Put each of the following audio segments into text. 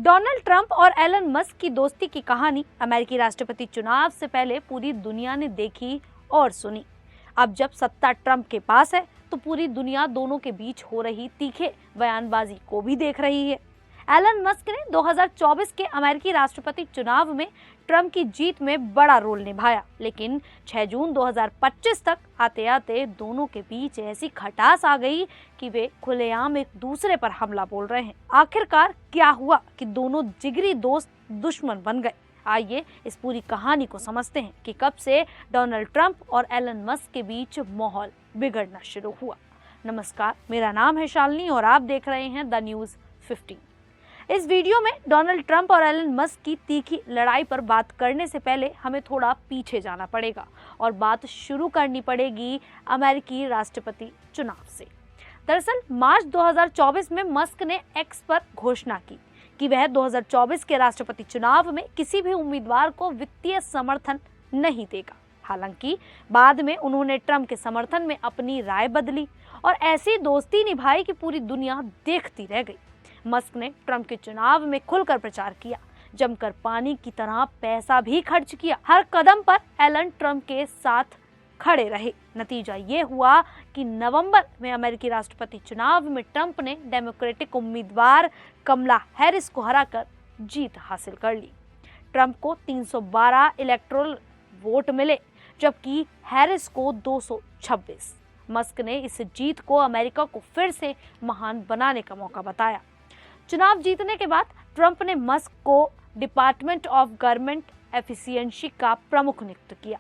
Donald Trump और Elon Musk की दोस्ती की कहानी अमेरिकी राष्ट्रपति चुनाव से पहले पूरी दुनिया ने देखी और सुनी। अब जब सत्ता ट्रंप के पास है तो पूरी दुनिया दोनों के बीच हो रही तीखे बयानबाजी को भी देख रही है। एलन मस्क ने 2024 के अमेरिकी राष्ट्रपति चुनाव में ट्रंप की जीत में बड़ा रोल निभाया, लेकिन 6 जून 2025 तक आते आते दोनों के बीच ऐसी खटास आ गई कि वे खुलेआम एक दूसरे पर हमला बोल रहे हैं। आखिरकार क्या हुआ कि दोनों जिगरी दोस्त दुश्मन बन गए? आइए इस पूरी कहानी को समझते हैं कि कब से डोनाल्ड ट्रंप और एलन मस्क के बीच माहौल बिगड़ना शुरू हुआ। नमस्कार, मेरा नाम है शालिनी और आप देख रहे हैं द न्यूज़ 15। इस वीडियो में डोनाल्ड ट्रंप और एलन मस्क की तीखी लड़ाई पर बात करने से पहले हमें थोड़ा पीछे जाना पड़ेगा और बात शुरू करनी पड़ेगी अमेरिकी राष्ट्रपति चुनाव से। दरअसल मार्च 2024 में मस्क ने एक्स पर घोषणा की कि वह 2024 के राष्ट्रपति चुनाव में किसी भी उम्मीदवार को वित्तीय समर्थन नहीं देगा। हालांकि बाद में उन्होंने ट्रंप के समर्थन में अपनी राय बदली और ऐसी दोस्ती निभाई कि पूरी दुनिया देखती रह गई। मस्क ने ट्रंप के चुनाव में खुलकर प्रचार किया, जमकर पानी की तरह पैसा भी खर्च किया। हर कदम पर एलन ट्रंप के साथ खड़े रहे। नतीजा ये हुआ कि नवंबर में अमेरिकी राष्ट्रपति चुनाव में ट्रंप ने डेमोक्रेटिक उम्मीदवार कमला हैरिस को हराकर जीत हासिल कर ली। ट्रंप को 312 इलेक्टोरल वोट मिले, जबकि हैरिस को 226। मस्क ने इस जीत को अमेरिका को फिर से महान बनाने का मौका बताया। चुनाव जीतने के बाद ट्रंप ने मस्क को डिपार्टमेंट ऑफ गवर्नमेंट एफिशिएंसी का प्रमुख नियुक्त किया।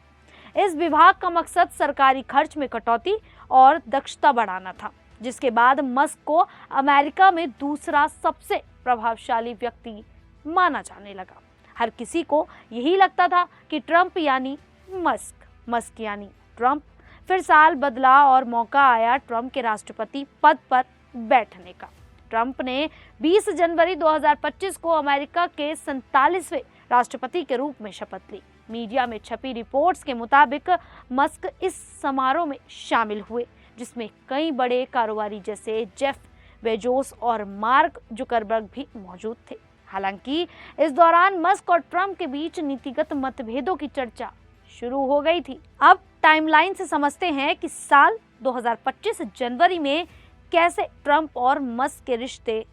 इस विभाग का मकसद सरकारी खर्च में कटौती और दक्षता बढ़ाना था, जिसके बाद मस्क को अमेरिका में दूसरा सबसे प्रभावशाली व्यक्ति माना जाने लगा। हर किसी को यही लगता था कि ट्रंप यानी मस्क, मस्क यानी ट्रंप। फिर साल बदला और मौका आया ट्रंप के राष्ट्रपति पद पर बैठने का। ट्रंप ने 20 जनवरी 2025 को अमेरिका के 47वें राष्ट्रपति के रूप में शपथ ली। मीडिया में छपी रिपोर्ट्स के मुताबिक मस्क इस समारोह में शामिल हुए, जिसमें कई बड़े कारोबारी जैसे जेफ बेजोस और मार्क जुकरबर्ग भी मौजूद थे। हालांकि इस दौरान मस्क और ट्रंप के बीच नीतिगत मतभेदों की चर्चा शुरू हो गई थी। अब टाइमलाइन से समझते हैं कि साल 2025 जनवरी में कैसे ट्रंप और मस्क के रिश्ते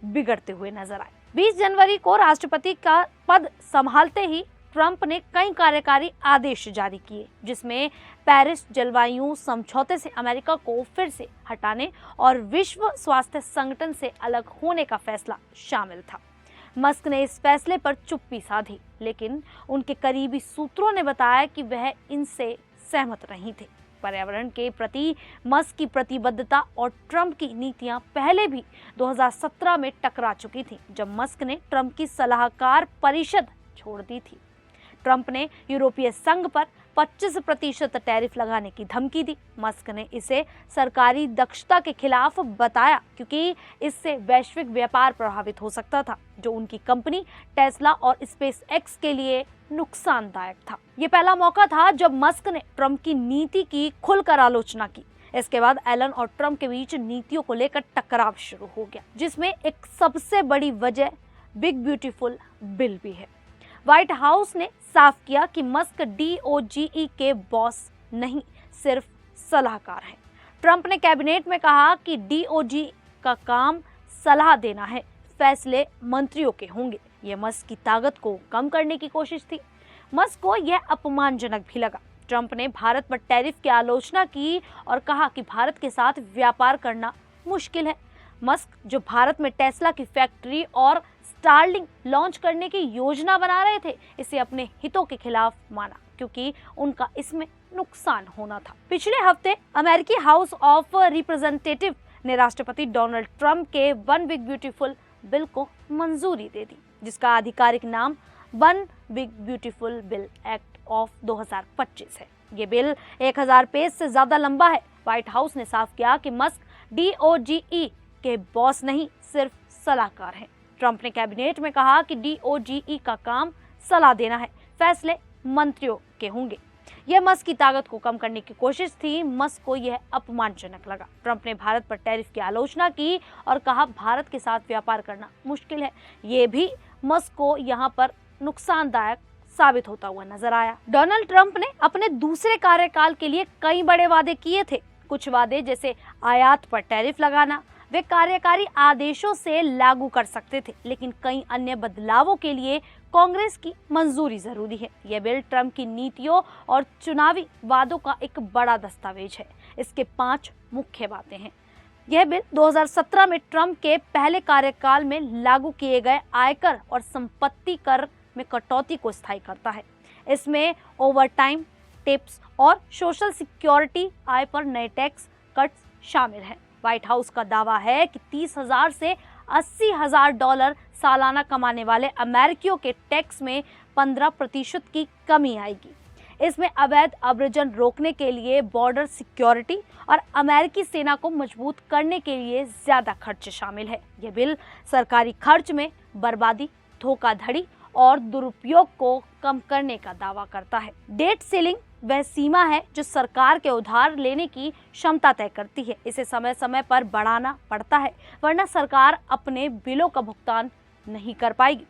बिगड़ते हुए नजर आए। 20 जनवरी को राष्ट्रपति का पद संभालते ही ट्रंप ने कई कार्यकारी आदेश जारी किए, जिसमें पेरिस जलवायु समझौते से अमेरिका को फिर से हटाने और विश्व स्वास्थ्य संगठन से अलग होने का फैसला शामिल था। मस्क ने इस फैसले पर चुप्पी साधी, लेकिन उनके करीबी सूत्रों ने बताया कि वह इनसे सहमत नहीं थे। पर्यावरण के प्रति मस्क की प्रतिबद्धता और ट्रंप की नीतियां पहले भी 2017 में टकरा चुकी थी, जब मस्क ने ट्रंप की सलाहकार परिषद छोड़ दी थी। ट्रंप ने यूरोपीय संघ पर 25% टैरिफ लगाने की धमकी दी। मस्क ने इसे सरकारी दक्षता के खिलाफ बताया, क्योंकि इससे वैश्विक व्यापार प्रभावित हो सकता था, जो उनकी कंपनी टेस्ला और स्पेस एक्स के लिए नुकसानदायक था। ये पहला मौका था जब मस्क ने ट्रंप की नीति की खुलकर आलोचना की। इसके बाद एलन और ट्रंप के बीच नीतियों को लेकर टकराव शुरू हो गया, जिसमें एक सबसे बड़ी वजह बिग ब्यूटीफुल बिल भी है। व्हाइट हाउस ने साफ किया कि मस्क DOGE के बॉस नहीं, सिर्फ सलाहकार हैं। ट्रंप ने कैबिनेट में कहा कि DOGE का काम सलाह देना है, फैसले मंत्रियों के होंगे। यह मस्क की ताकत को कम करने की कोशिश थी। मस्क को यह अपमानजनक भी लगा। ट्रंप ने भारत पर टैरिफ की आलोचना की और कहा कि भारत के साथ व्यापार करना मुश्किल है। मस्क, जो भारत में टेस्ला की फैक्ट्री और स्टारलिंक लॉन्च करने की योजना बना रहे थे, इसे अपने हितों के खिलाफ माना, क्योंकि उनका इसमें नुकसान होना था। पिछले हफ्ते अमेरिकी हाउस ऑफ रिप्रेजेंटेटिव ने राष्ट्रपति डोनाल्ड ट्रंप के वन बिग ब्यूटीफुल बिल को मंजूरी दे दी, जिसका आधिकारिक नाम one big beautiful bill act of 2025 है। ये बिल 1000 पेज से ज्यादा लंबा है। व्हाइट हाउस ने साफ किया कि मस्क DOGE के बॉस नहीं, सिर्फ सलाहकार हैं। ट्रंप ने कैबिनेट में कहा कि DOGE का काम सलाह देना है, फैसले मंत्रियों के होंगे। यह मस्क की ताकत को कम करने की कोशिश थी। मस्क को यह अपमानजनक लगा। ट्रंप ने भारत पर टैरिफ की आलोचना की और कहा भारत के साथ व्यापार करना मुश्किल है। ये भी मस्क को यहाँ पर नुकसानदायक साबित होता हुआ नजर आया। डोनाल्ड ट्रंप ने अपने दूसरे कार्यकाल के लिए कई बड़े वादे किए थे। कुछ वादे जैसे आयात पर टैरिफ लगाना वे कार्यकारी आदेशों से लागू कर सकते थे, लेकिन कई अन्य बदलावों के लिए कांग्रेस की मंजूरी जरूरी है। यह बिल ट्रंप की नीतियों और चुनावी वादों का एक बड़ा दस्तावेज है। इसके 5 मुख्य बातें हैं। यह बिल 2017 में ट्रंप के पहले कार्यकाल में लागू किए गए आयकर और संपत्ति कर में कटौती को स्थायी करता है। इसमें ओवरटाइम, टिप्स और सोशल सिक्योरिटी आय पर नए टैक्स कट्स शामिल हैं। व्हाइट हाउस का दावा है कि 30,000 से $80,000 सालाना कमाने वाले अमेरिकियों के टैक्स में 15% की कमी आएगी। इसमें अवैध अव्रजन रोकने के लिए बॉर्डर सिक्योरिटी और अमेरिकी सेना को मजबूत करने के लिए ज्यादा खर्च शामिल है। यह बिल सरकारी खर्च में बर्बादी, धोखाधड़ी और दुरुपयोग को कम करने का दावा करता है। डेट सीलिंग वह सीमा है जो सरकार के उधार लेने की क्षमता तय करती है। इसे समय समय पर बढ़ाना पड़ता है, वरना सरकार अपने बिलों का भुगतान नहीं कर पाएगी।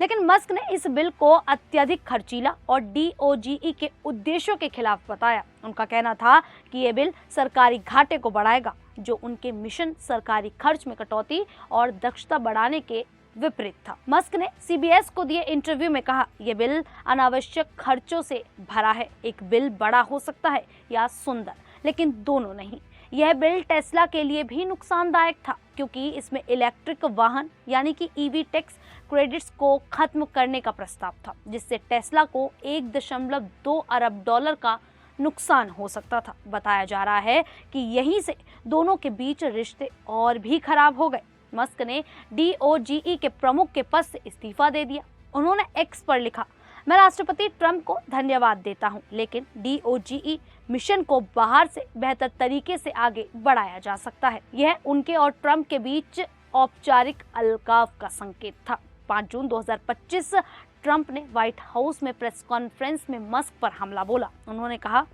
लेकिन मस्क ने इस बिल को अत्यधिक खर्चीला और DOGE के उद्देश्यों के खिलाफ बताया। उनका कहना था कि यह बिल सरकारी घाटे को बढ़ाएगा, जो उनके मिशन सरकारी खर्च में कटौती और दक्षता बढ़ाने के विपरीत था। मस्क ने CBS को दिए इंटरव्यू में कहा, यह बिल अनावश्यक खर्चों से भरा है। एक बिल बड़ा हो सकता है या सुंदर, लेकिन दोनों नहीं। यह बिल टेस्ला के लिए भी नुकसानदायक था, क्योंकि इसमें इलेक्ट्रिक वाहन यानी कि EV टैक्स क्रेडिट्स को खत्म करने का प्रस्ताव था, जिससे टेस्ला को $1.2 अरब का नुकसान हो सकता था। बताया जा रहा है कि यहीं से दोनों के बीच रिश्ते और भी खराब हो गए। मस्क ने DOGE के प्रमुख के पद से इस्तीफा दे दिया। उन्होंने X पर लिखा, मैं राष्ट्रपति ट्रंप को धन्यवाद देता हूं, लेकिन DOGE मिशन को बाहर से बेहतर तरीके से आगे बढ़ाया जा सकता है। यह उनके और ट्रंप के बीच औपचारिक अलगाव का संकेत था। 5 जून 2025 ट्रंप ने व्हाइट हाउस में प्रेस कॉन्फ्रेंस में मस्क पर हमला बोला। उन्होंने कहा,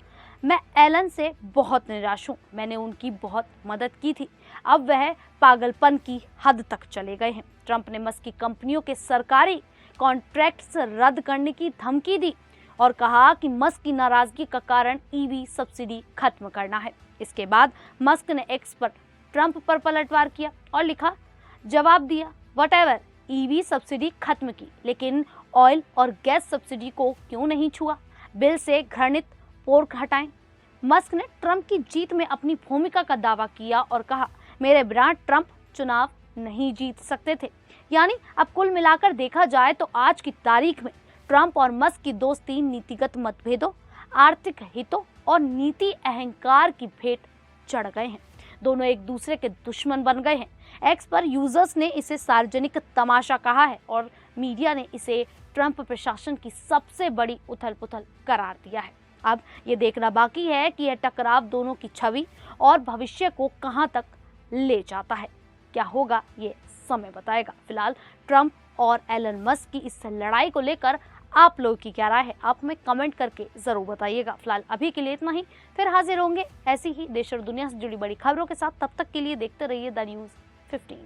मैं एलन से बहुत निराश हूँ। मैंने उनकी बहुत मदद की थी। अब वह पागलपन की हद तक चले गए हैं। ट्रंप ने मस्क की कंपनियों के सरकारी कॉन्ट्रैक्ट्स रद्द करने की धमकी दी और कहा कि मस्क की नाराजगी का कारण EV सब्सिडी खत्म करना है। इसके बाद मस्क ने X पर ट्रंप पर पलटवार किया और लिखा, जवाब दिया, व्हाटएवर, EV सब्सिडी खत्म की, लेकिन ऑयल और गैस सब्सिडी को क्यों नहीं छुआ? बिल से घृणित पोर्क हटाएं। मस्क ने ट्रंप की जीत में अपनी भूमिका का दावा किया और कहा, मेरे बिना ट्रंप चुनाव नहीं जीत सकते थे। यानी अब कुल मिलाकर देखा जाए तो आज की तारीख में ट्रंप और मस्क की दोस्ती नीतिगत मतभेदों, आर्थिक हितों और नीति अहंकार की भेंट चढ़ गए हैं। दोनों एक दूसरे के दुश्मन बन गए हैं। X पर यूजर्स ने इसे सार्वजनिक तमाशा कहा है और मीडिया ने इसे ट्रंप प्रशासन की सबसे बड़ी उथल-पुथल करार दिया है। अब ये देखना बाकी है कि यह टकराव दोनों की छवि और भविष्य को कहां तक ले जाता है। क्या होगा ये समय बताएगा। फिलहाल ट्रंप और एलन मस्क की इस लड़ाई को लेकर आप लोगों की क्या राय है, आप हमें कमेंट करके जरूर बताइएगा। फिलहाल अभी के लिए इतना ही, फिर हाजिर होंगे ऐसी ही देश और दुनिया से जुड़ी बड़ी खबरों के साथ। तब तक के लिए देखते रहिए द न्यूज़ 15।